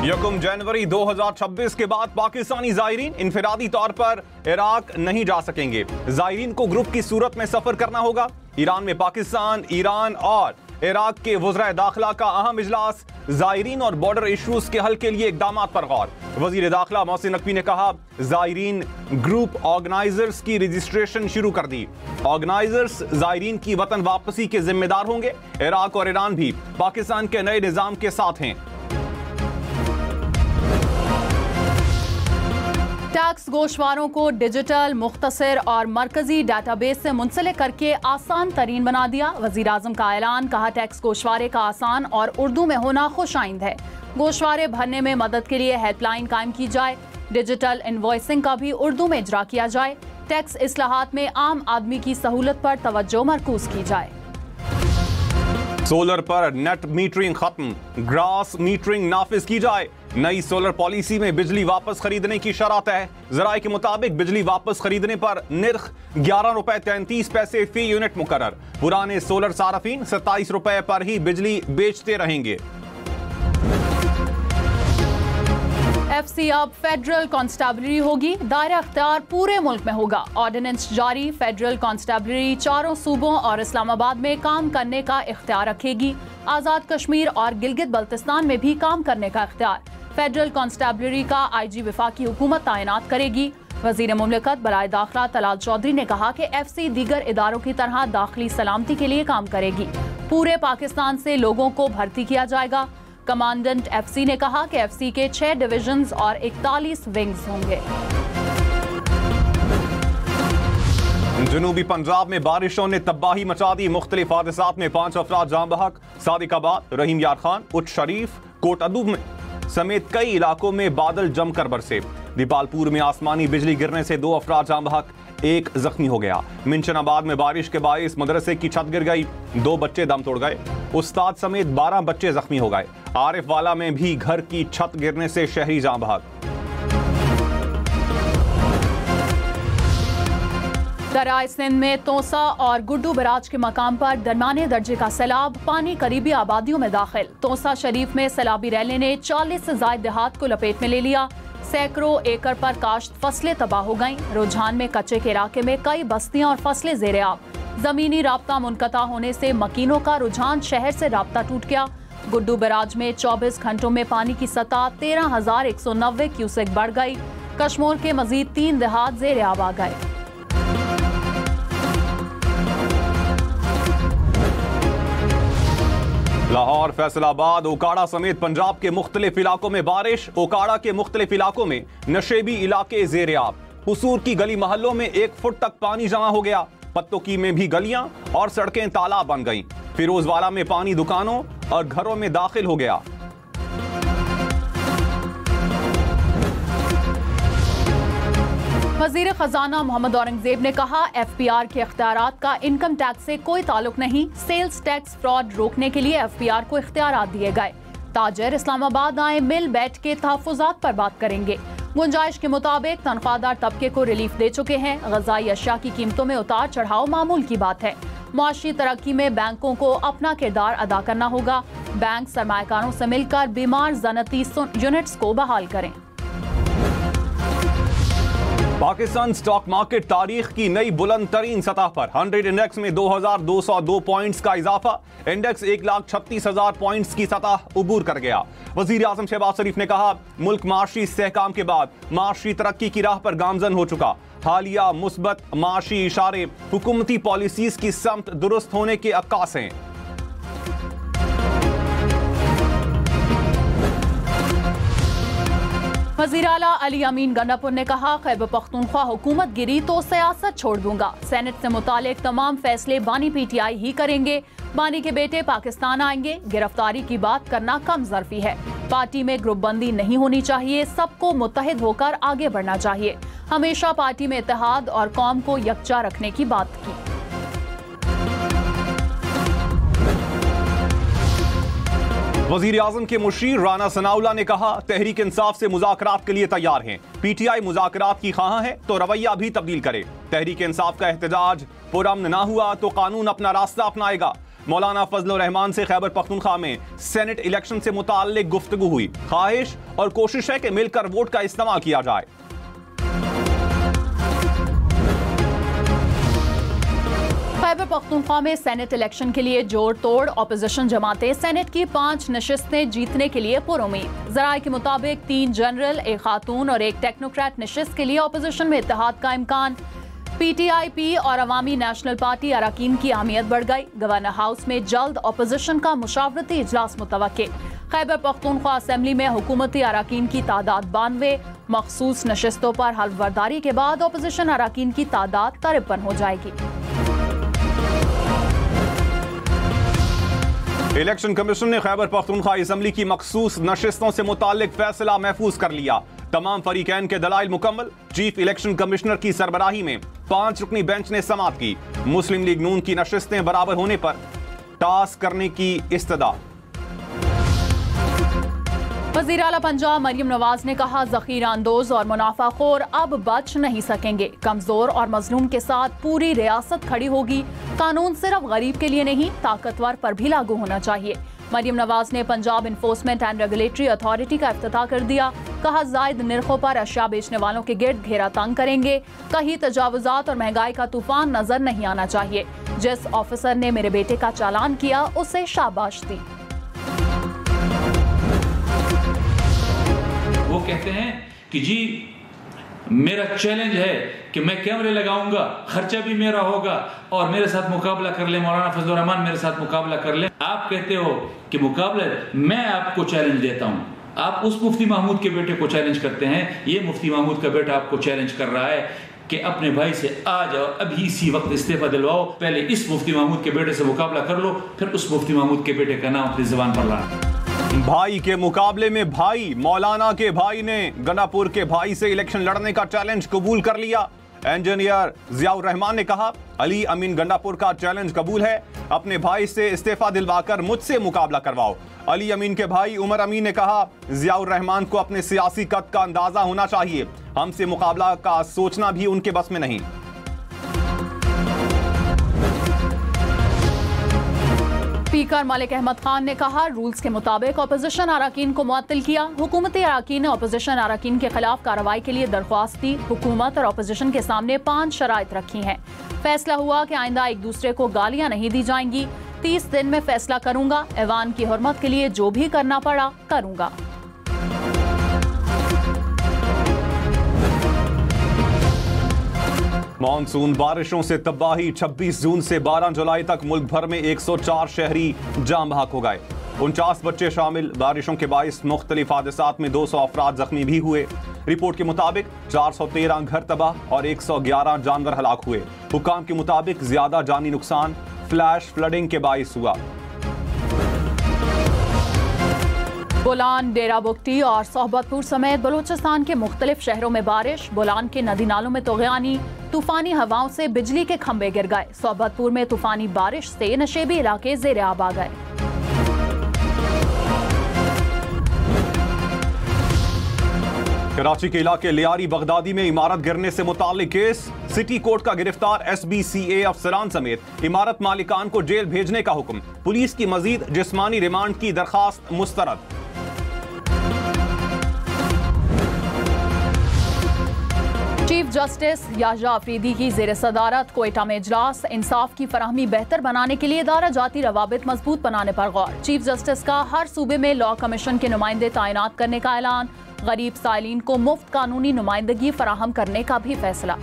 यकम जनवरी 2026 के बाद पाकिस्तानी ज़ायरीन इनफरादी तौर पर इराक नहीं जा सकेंगे। ज़ायरीन को ग्रुप की सूरत में सफर करना होगा। ईरान में पाकिस्तान, ईरान और इराक के वज़राए दाखिला का अहम इजलास। ज़ायरीन और बॉर्डर इशूज के हल के लिए इकदामात पर गौर। वज़ीर दाखिला मोहसिन नकवी ने कहा, ज़ायरीन ग्रुप ऑर्गेनाइजर्स की रजिस्ट्रेशन शुरू कर दी। ऑर्गेनाइजर्स ज़ायरीन की वतन वापसी के जिम्मेदार होंगे। इराक और ईरान भी पाकिस्तान के नए निज़ाम के साथ हैं। टैक्स गोशवारों को डिजिटल, मुख्तसर और मरकजी डाटाबेस से मुंसलिक करके आसान तरीन बना दिया। वज़ीर आज़म का ऐलान। कहा, टैक्स गोशवारे का आसान और उर्दू में होना खुशाइंद है। गोशवारे भरने में मदद के लिए हेल्पलाइन कायम की जाए। डिजिटल इनवॉइसिंग का भी उर्दू में इजरा किया जाए। टैक्स इस्लाहात में आम आदमी की सहूलत पर तवज्जो मरकूज की जाए। सोलर पर नेट मीटरिंग खत्म, ग्रास मीटरिंग नाफिज की जाए। नई सोलर पॉलिसी में बिजली वापस खरीदने की शर्त है। जराये के मुताबिक बिजली वापस खरीदने पर निर्ख 11 रुपए 33 पैसे फी यूनिट मुकर्रर। पुराने सोलर सारफीन 27 रुपए पर ही बिजली बेचते रहेंगे। FC अब फेडरल कांस्टेबलरी होगी। दायरा अख्तियार पूरे मुल्क में होगा। ऑर्डिनेंस जारी। फेडरल कांस्टेबलरी चारों सूबों और इस्लामाबाद में काम करने का इख्तियार रखेगी। आज़ाद कश्मीर और गिलगित बल्तिस्तान में भी काम करने का इख्तियार फेडरल कांस्टेबलरी का IG वफाकी हुकूमत तैनात करेगी। वजीर मुमलिकत बराए दाखिला तलाल चौधरी ने कहा कि FC दीगर इदारों की तरह दाखिली सलामती के लिए काम करेगी। पूरे पाकिस्तान से लोगों को भर्ती किया जाएगा। कमांडेंट FC ने कहा कि FC के 6 डिविजन्स और 41 विंग्स होंगे। जनूबी पंजाब में बारिशों ने तबाही मचा दी। मुख्तलिफ हादसात में 5 अफराद जान बहक। सादिकाबाद, रहीम यार खान, उच्च शरीफ, कोट अदूब में समेत कई इलाकों में बादल जमकर बरसे। दीपालपुर में आसमानी बिजली गिरने से 2 अफराद जान बहक, 1 जख्मी हो गया। मिंशनाबाद में बारिश के बायस मदरसे की छत गिर गई, 2 बच्चे दम तोड़ गए। उस्ताद समेत 12 बच्चे जख्मी हो गए। आरिफ वाला में भी घर की छत गिरने से शहरी जान बहक। दरियाए सिंध में तोसा और गुड्डू बराज के मकाम पर दरमियाने दर्जे का सैलाब। पानी करीबी आबादियों में दाखिल। तोसा शरीफ में सैलाबी रैले ने 40 से ज्यादा देहात को लपेट में ले लिया। सैकड़ों एकड़ पर काश्त फसलें तबाह हो गईं। रुझान में कच्चे के इलाके में कई बस्तियां और फसलें जेर आब। जमीनी राब्ता मुनक़ता होने से मकीनों का रुझान शहर से राब्ता टूट गया। गुड्डू बराज में 24 घंटों में पानी की सतह 13,190 क्यूसेक बढ़ गई। कश्मोर के मजीद 3 देहात जेर आब आ गए। लाहौर, फैसलाबाद, ओकाड़ा समेत पंजाब के मुख्तलिफ इलाकों में बारिश। ओकाड़ा के मुख्तलिफ इलाकों में नशेबी इलाके जेर आब। हुसूर की गली महल्लों में 1 फुट तक पानी जमा हो गया। पत्तोकी में भी गलियां और सड़कें तालाब बन गईं। फिरोजवाला में पानी दुकानों और घरों में दाखिल हो गया। वजीर खजाना मोहम्मद औरंगजेब ने कहा, FPR के इख्तियारात का इनकम टैक्स से कोई ताल्लुक नहीं। सेल्स टैक्स फ्रॉड रोकने के लिए FPR को इख्तियारात दिए गए। ताजर इस्लामाबाद आए, मिल बैठ के तहफ़्फ़ुज़ात पर बात करेंगे। गुंजाइश के मुताबिक तनख्वाहदार तबके को रिलीफ दे चुके हैं। गज़ाई अशिया की कीमतों में उतार चढ़ाव मामूल की बात है। मुआशी तरक्की में बैंकों को अपना किरदार अदा करना होगा। बैंक सरमायाकारों से मिलकर बीमार ज़नती यूनिट्स को बहाल करें। पाकिस्तान स्टॉक मार्केट तारीख की नई बुलंद तरीन सतह पर। 100 इंडेक्स में 2202 पॉइंट्स का इजाफा। इंडेक्स 1,36,000 पॉइंट्स की सतह उबूर कर गया। वजीर आजम शहबाज शरीफ ने कहा, मुल्क माशी इस्तेहकाम के बाद माशी तरक्की की राह पर गामजन हो चुका। हालिया मुस्बत माशी इशारे हुकूमती पॉलिसीज की समत दुरुस्त होने के अक्कास हैं। वज़ीर आला अली अमीन गंडापुर ने कहा, खैबर पख्तूनख्वा हुकूमत गिरी तो सियासत छोड़ दूंगा। सेनेट से मुतालिक तमाम फैसले बानी PTI ही करेंगे। बानी के बेटे पाकिस्तान आएंगे। गिरफ्तारी की बात करना कम ज़र्फी है। पार्टी में ग्रुप बंदी नहीं होनी चाहिए। सबको मुत्तहिद होकर आगे बढ़ना चाहिए। हमेशा पार्टी में इत्तेहाद और कौम को यकजा रखने की बात की। वजीर आजम के मुशीर राना सनाउल्लाह ने कहा, तहरीक इंसाफ से मुज़ाकरात के लिए तैयार हैं। PTI मुज़ाकरात की ख़्वाह है तो रवैया भी तब्दील करे। तहरीक इंसाफ का एहतजाज पुरअमन ना हुआ तो कानून अपना रास्ता अपनाएगा। मौलाना फजलुर रहमान से खैबर पख्तूनख्वा में सेनेट इलेक्शन से मुताल्लिक गुफ्तगू हुई। ख्वाहिश और कोशिश है कि मिलकर वोट का इस्तेमाल किया जाए। खैबर पख्तूनख्वा में सेनेट इलेक्शन के लिए जोड़ तोड़ ऑपोजिशन जमातें सेनेट की 5 नशिस्तें जीतने के लिए पुरुमीद। ज़राए के मुताबिक 3 जनरल, 1 खातून और 1 टेक्नोक्रेट नशिस्त के लिए ऑपोजिशन में इत्तेहाद का इम्कान। PTIP और अवामी नेशनल पार्टी अरकान की अहमियत बढ़ गई। गवर्नर हाउस में जल्द ऑपोजिशन का मुशावरती इजलास मुतवक्के। खैबर पख्तूनख्वा असेंबली में हुकूमती अरकान की तादाद 92। मखसूस नशिस्तों पर हल्फबर्दारी के बाद ऑपोजिशन अरकान की तादाद 53 हो जाएगी। इलेक्शन कमीशन ने खैबर पख्तूनख्वा असेंबली की मखसूस नशिस्तों से मुताल्लिक फैसला महफूज कर लिया। तमाम फरीकैन के दलाइल मुकम्मल। चीफ इलेक्शन कमिश्नर की सरबराही में 5 रुकनी बेंच ने समाअत की। मुस्लिम लीग नून की नशिस्तें बराबर होने पर टास करने की इस्तदा। वज़ीर आला पंजाब मरियम नवाज ने कहा, ज़ख़ीरा अंदोज और मुनाफाखोर अब बच नहीं सकेंगे। कमजोर और मजलूम के साथ पूरी रियासत खड़ी होगी। कानून सिर्फ गरीब के लिए नहीं, ताकतवर पर भी लागू होना चाहिए। मरियम नवाज ने Punjab enforcement and regulatory authority का इफ्तिताह कर दिया। कहा, जायद निर्खों पर अशिया बेचने वालों के गिर्द घेरा तंग करेंगे। कहीं तजावुजात और महंगाई का तूफान नजर नहीं आना चाहिए। जिस ऑफिसर ने मेरे बेटे का चालान किया उसे शाबाश दी। वो कहते हैं कि जी मेरा चैलेंज है कि मैं कैमरे लगाऊंगा, खर्चा भी मेरा होगा और मेरे साथ मुकाबला कर ले, मौलाना फजलुर रहमान मेरे साथ मुकाबला कर ले। आप कहते हो कि मुकाबला, मैं आपको चैलेंज देता हूं। आप उस मुफ्ती महमूद के बेटे को चैलेंज करते हैं, ये मुफ्ती महमूद का बेटा आपको चैलेंज कर रहा है कि अपने भाई से आ जाओ, अभी इसी वक्त इस्तीफा दिलवाओ, पहले इस मुफ्ती महमूद के बेटे से मुकाबला कर लो, फिर उस मुफ्ती महमूद के बेटे का नाम अपनी जुबान पर लाना। भाई के मुकाबले में भाई, मौलाना के भाई ने गंडापुर के भाई से इलेक्शन लड़ने का चैलेंज कबूल कर लिया। इंजीनियर जियाउर रहमान ने कहा, अली अमीन गंडापुर का चैलेंज कबूल है, अपने भाई से इस्तीफा दिलवाकर मुझसे मुकाबला करवाओ। अली अमीन के भाई उमर अमीन ने कहा, जियाउर रहमान को अपने सियासी कद का अंदाजा होना चाहिए, हमसे मुकाबला का सोचना भी उनके बस में नहीं। स्पीकर मलिक अहमद खान ने कहा, रूल्स के मुताबिक ऑपोजिशन अरकान को मुअत्तल किया। हुकूमती अरकान ने ऑपोजिशन अरकान के खिलाफ कार्रवाई के लिए दरख्वास्त दी। हुकूमत और ऑपोजिशन के सामने 5 शराइत रखी हैं। फैसला हुआ कि आइंदा एक दूसरे को गालियां नहीं दी जाएंगी। 30 दिन में फैसला करूंगा, ऐवान की हुर्मत के लिए जो भी करना पड़ा करूंगा। मानसून बारिशों से तबाही। 26 जून से 12 जुलाई तक मुल्क भर में 104 शहरी जाम बहक हो गए। 49 बच्चे शामिल। बारिशों के बाइस मुख्तलिफ हादसात में 200 अफराद जख्मी भी हुए। रिपोर्ट के मुताबिक 413 घर तबाह और 111 जानवर हलाक हुए। हुकाम के मुताबिक ज्यादा जानी नुकसान फ्लैश फ्लडिंग के बाइस हुआ। बोलान, डेरा बुगटी और सोहबतपुर समेत बलूचिस्तान के मुख्तलिफ शहरों में बारिश। बोलान के नदी नालों में तूफ़ानी हवाओं से बिजली के खंभे गिर गए। सोहबतपुर में तूफानी बारिश से नशेबी इलाके ज़ेरे आब आ गए। कराची के इलाके लियारी बगदादी में इमारत गिरने से मुताल्लिक केस। सिटी कोर्ट का गिरफ्तार SBCA अफसरान समेत इमारत मालिकान को जेल भेजने का हुक्म। पुलिस की मजीद जिस्मानी रिमांड की दरखास्त मुस्तरद। चीफ जस्टिस याहिया अफरीदी की ज़ेर सदारत कोयटा में इजलास। इंसाफ की फराहमी बेहतर बनाने के लिए इदारा जाती रवाबित मजबूत बनाने पर गौर। चीफ जस्टिस का हर सूबे में लॉ कमीशन के नुमाइंदे तैनात करने का ऐलान। गरीब साइलिन को मुफ्त कानूनी नुमाइंदगी फराहम करने का भी फैसला।